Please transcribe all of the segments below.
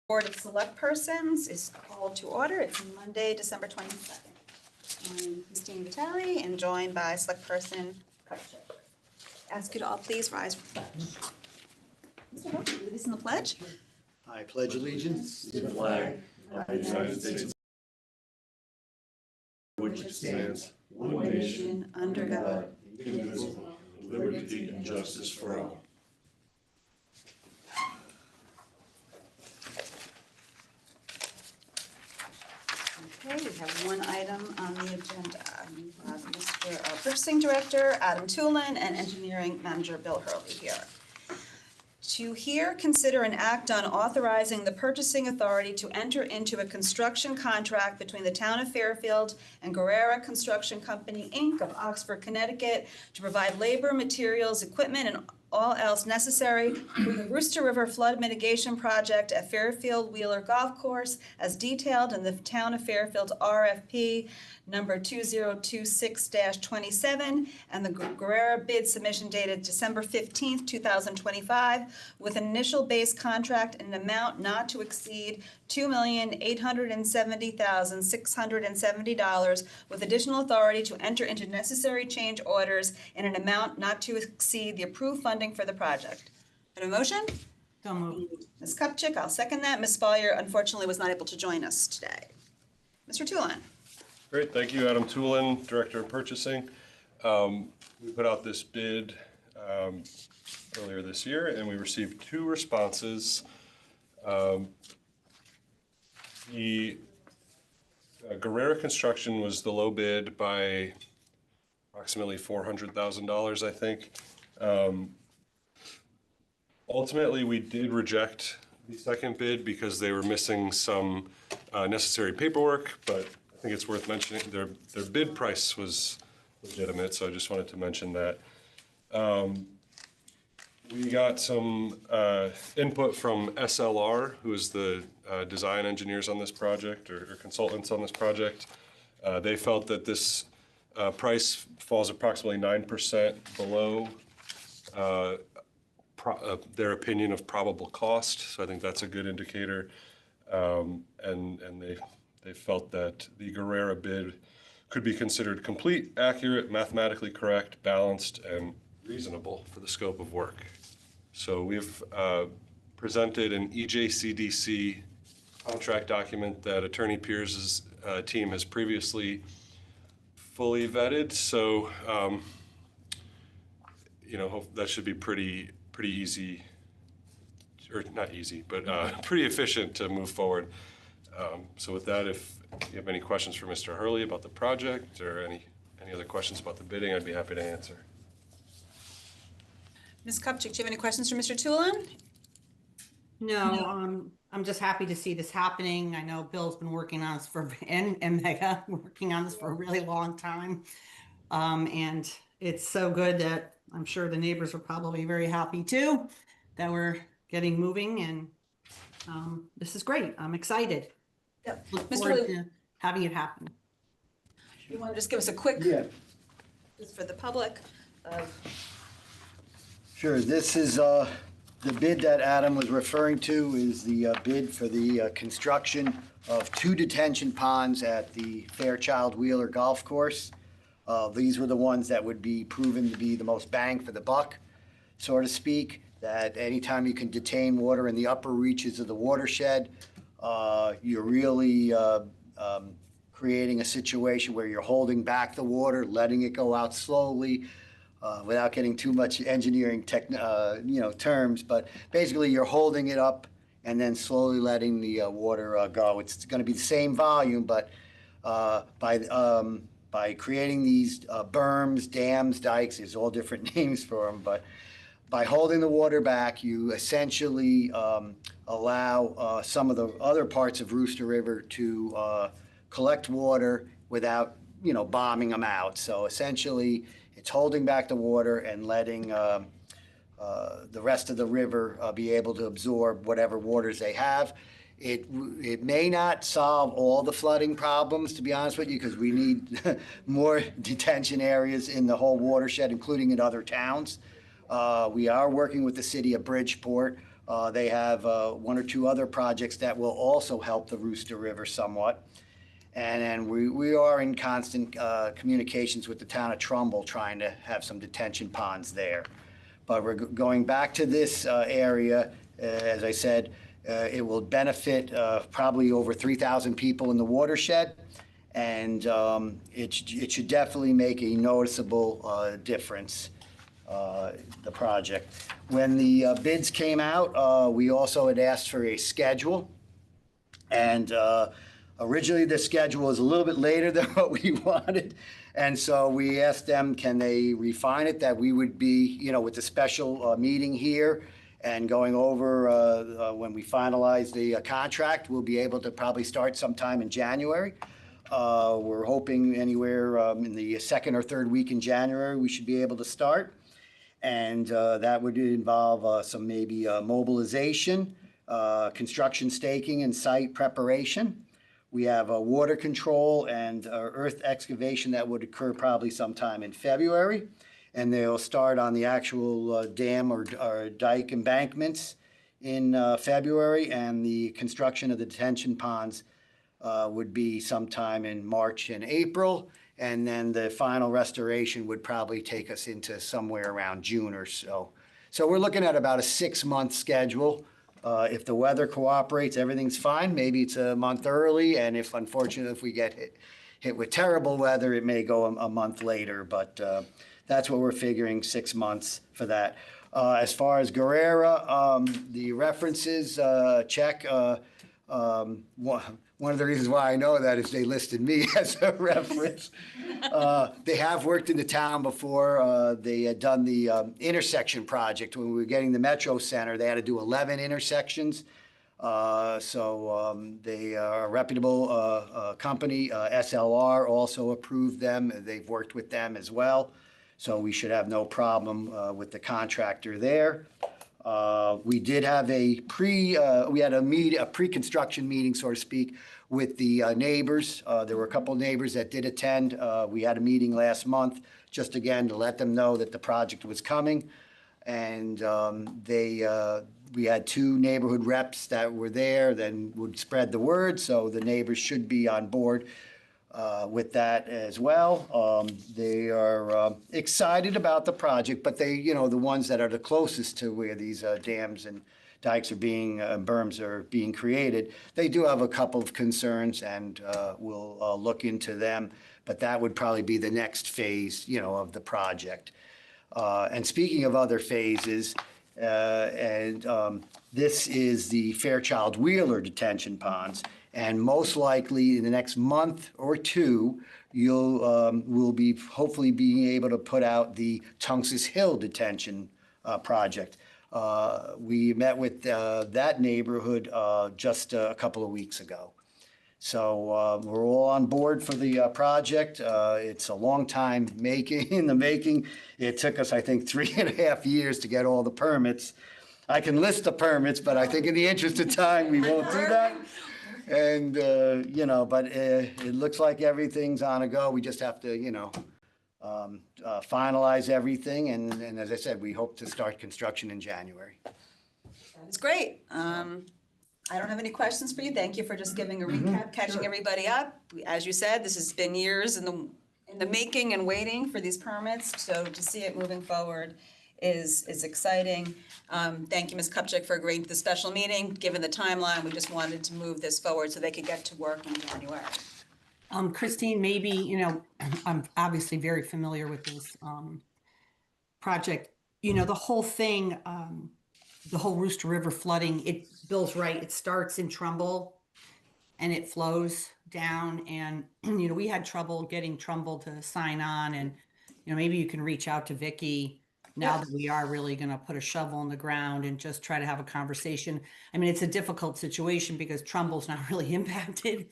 Board of Selectpersons is called to order. It's Monday, December 22nd. I'm Christine Vitale and joined by Selectperson Kutchuk. Ask you to all please rise for the pledge. Mr. Hope, will you lead us in the pledge? I pledge allegiance to the flag of the United States, which stands one nation under God, indivisible, with liberty and justice for all. Okay, we have one item on the agenda. Mr. Purchasing Director Adam Tulin and Engineering Manager Bill Hurley here. To hear, consider, and act on authorizing the purchasing authority to enter into a construction contract between the Town of Fairfield and Guerrera Construction Company, Inc. of Oxford, Connecticut, to provide labor, materials, equipment, and all else necessary for the Rooster River Flood Mitigation Project at Fairfield Wheeler Golf Course as detailed in the Town of Fairfield RFP number 2026-27 and the Guerrera bid submission dated December 15th, 2025, with an initial base contract in an amount not to exceed $2,870,670 with additional authority to enter into necessary change orders in an amount not to exceed the approved funding for the project. Got a motion? So moved. Ms. Kupchak, I'll second that. Ms. Spallier unfortunately was not able to join us today. Mr. Tulin. Great, thank you, Adam Tulin, Director of Purchasing. We put out this bid earlier this year, and we received 2 responses. The Guerrera Construction was the low bid by approximately $400,000, I think. Ultimately, we did reject the second bid because they were missing some necessary paperwork, but I think it's worth mentioning their bid price was legitimate, so I just wanted to mention that. We got some input from SLR, who is the design engineers on this project or consultants on this project. They felt that this price falls approximately 9% below their opinion of probable cost, so I think that's a good indicator. And they felt that the Guerrera bid could be considered complete, accurate, mathematically correct, balanced, and reasonable for the scope of work. So we've presented an EJCDC contract document that Attorney Pierce's team has previously fully vetted. So, that should be pretty easy, or not easy, but pretty efficient to move forward. So with that, if you have any questions for Mr. Hurley about the project or any other questions about the bidding, I'd be happy to answer. Ms. Kupchak, do you have any questions for Mr. Tulin? No, I'm just happy to see this happening. I know Bill's been working on this and Mega working on this for a really long time. And it's so good that I'm sure the neighbors are probably very happy too that we're getting moving, and this is great. I'm excited. Yep. Look Mr. forward Hurley, to having it happen. you want to just give us a quick, just for the public? Sure. This is the bid that Adam was referring to is the bid for the construction of 2 detention ponds at the Fairchild Wheeler Golf Course. These were the ones that would be proven to be the most bang for the buck, so to speak, that anytime you can detain water in the upper reaches of the watershed, you're really creating a situation where you're holding back the water, letting it go out slowly, without getting too much engineering terms, but basically you're holding it up and then slowly letting the water go. It's going to be the same volume, but by creating these berms, dams, dikes, there's all different names for them, but by holding the water back, you essentially allow some of the other parts of Rooster River to collect water without, bombing them out. So essentially, it's holding back the water and letting the rest of the river be able to absorb whatever waters they have. It may not solve all the flooding problems, to be honest with you, because we need more detention areas in the whole watershed, including in other towns. We are working with the city of Bridgeport They have one or two other projects that will also help the Rooster River somewhat. And then we are in constant communications with the town of Trumbull, trying to have some detention ponds there. But we're going back to this area, as I said, it will benefit probably over 3,000 people in the watershed, and it should definitely make a noticeable difference, the project. When the bids came out, we also had asked for a schedule, and originally the schedule was a little bit later than what we wanted. And so we asked them, can they refine it, that we would be, with the special meeting here and going over when we finalize the contract, we'll be able to probably start sometime in January. We're hoping anywhere in the second or third week in January, we should be able to start. And that would involve some maybe mobilization, construction staking, and site preparation. We have water control and earth excavation that would occur probably sometime in February. And they'll start on the actual dam or dike embankments in February. And the construction of the detention ponds would be sometime in March and April. And then the final restoration would probably take us into somewhere around June or so. So we're looking at about a 6-month schedule. If the weather cooperates, everything's fine. Maybe it's a month early, and if unfortunately, if we get hit with terrible weather, it may go a month later, but that's what we're figuring, 6 months for that. As far as Guerrera, the references check. One of the reasons why I know that is they listed me as a reference. They have worked in the town before. They had done the intersection project. When we were getting the Metro Center, they had to do 11 intersections. So they are a reputable company. SLR also approved them. They've worked with them as well. So we should have no problem with the contractor there. We did have a pre-construction meeting, so to speak, with the neighbors. There were a couple of neighbors that did attend. We had a meeting last month, just again to let them know that the project was coming. And we had 2 neighborhood reps that were there, then would spread the word, so the neighbors should be on board with that as well. They are excited about the project, but they, the ones that are the closest to where these dams and dikes are being, berms are being created, they do have a couple of concerns, and we'll look into them. But that would probably be the next phase, of the project. And speaking of other phases, this is the Fairchild Wheeler detention ponds. And most likely in the next month or 2, we'll be hopefully being able to put out the Tungus Hill detention project. We met with that neighborhood just a couple of weeks ago. So we're all on board for the project. It's a long time in the making. It took us, I think, 3.5 years to get all the permits. I can list the permits, but I think in the interest of time, we won't do that. And, but it looks like everything's on a go. We just have to, finalize everything. And as I said, we hope to start construction in January. That's great. I don't have any questions for you. Thank you for just giving a recap, catching everybody up. As you said, this has been years in the making and waiting for these permits. So to see it moving forward is exciting. Thank you, Ms. Kupchak, for agreeing to the special meeting. Given the timeline, we just wanted to move this forward so they could get to work in January. Christine, maybe, I'm obviously very familiar with this project. The whole thing, the whole Rooster River flooding, Bill's right, it starts in Trumbull and it flows down. And, we had trouble getting Trumbull to sign on. And, maybe you can reach out to Vicky now that we are really going to put a shovel in the ground and just try to have a conversation. I mean, it's a difficult situation because Trumbull's not really impacted,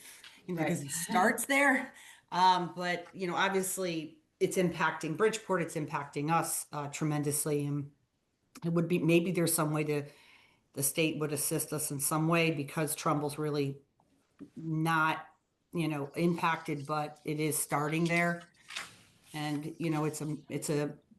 because it starts there. But, obviously it's impacting Bridgeport, it's impacting us tremendously. And it would be, maybe there's some way the state would assist us in some way, because Trumbull's really not, impacted, but it is starting there. And,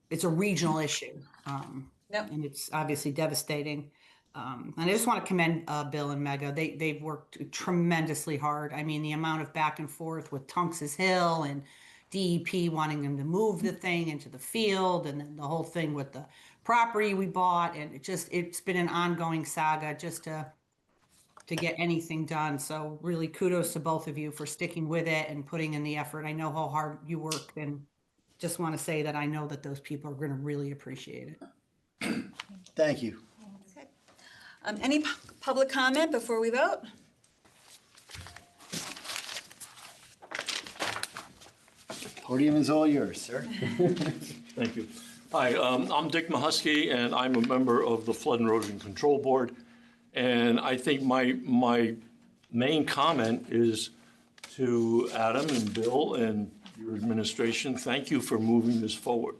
it's a regional issue. And it's obviously devastating. And I just want to commend Bill and Mega. They've worked tremendously hard. I mean, the amount of back and forth with Tunks's Hill and DEP wanting them to move the thing into the field, and then the whole thing with the property we bought, and it's been an ongoing saga just to get anything done. So really kudos to both of you for sticking with it and putting in the effort. I know how hard you work, and just want to say that I know that those people are going to really appreciate it. Thank you. Okay. Any public comment before we vote? Podium is all yours, sir. Thank you. Hi, I'm Dick Mahusky, and I'm a member of the Flood and Erosion Control Board. And I think my main comment is to Adam and Bill and your administration, thank you for moving this forward.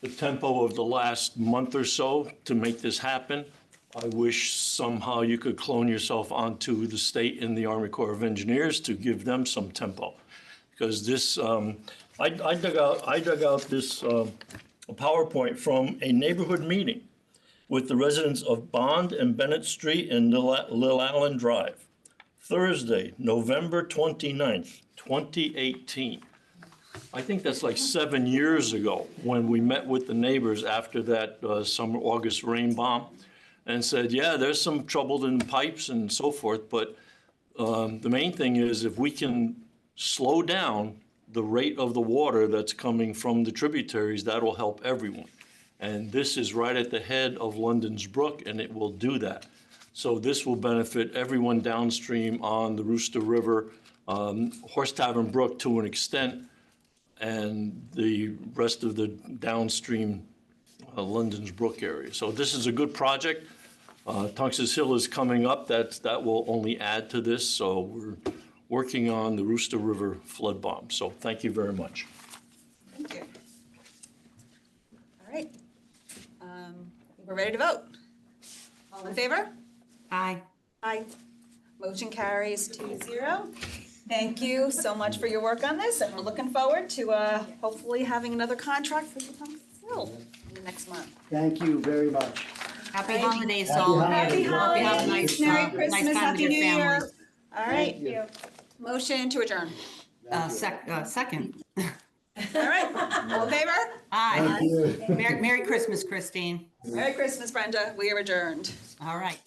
The tempo of the last month or so to make this happen, I wish somehow you could clone yourself onto the state and the Army Corps of Engineers to give them some tempo. Because this, I dug out this PowerPoint from a neighborhood meeting with the residents of Bond and Bennett Street and Lil Allen Drive. Thursday, November 29th, 2018. I think that's like 7 years ago when we met with the neighbors after that summer, August rain bomb and said, yeah, there's some trouble in pipes and so forth, but the main thing is if we can slow down the rate of the water that's coming from the tributaries, that'll help everyone. And this is right at the head of London's Brook, and it will do that. So this will benefit everyone downstream on the Rooster River, Horse Tavern Brook to an extent, and the rest of the downstream London's Brook area. So this is a good project. Tunks's Hill is coming up. That will only add to this. So we're working on the Rooster River flood bomb. So thank you very much. Thank you. All right. We're ready to vote. All in favor? Aye. Aye. Motion carries 2-0. Thank you so much for your work on this, and we're looking forward to hopefully having another contract for the Tunks Hill in the next month. Thank you very much. Happy holidays to all of you. Happy Hope you have a holidays, nice, Merry nice Christmas, time with Happy your New Year. families. All right. Thank you. Motion to adjourn. Second. All right. All in favor? Aye. Thank you. Merry Christmas, Christine. Merry Christmas, Brenda. We are adjourned. All right.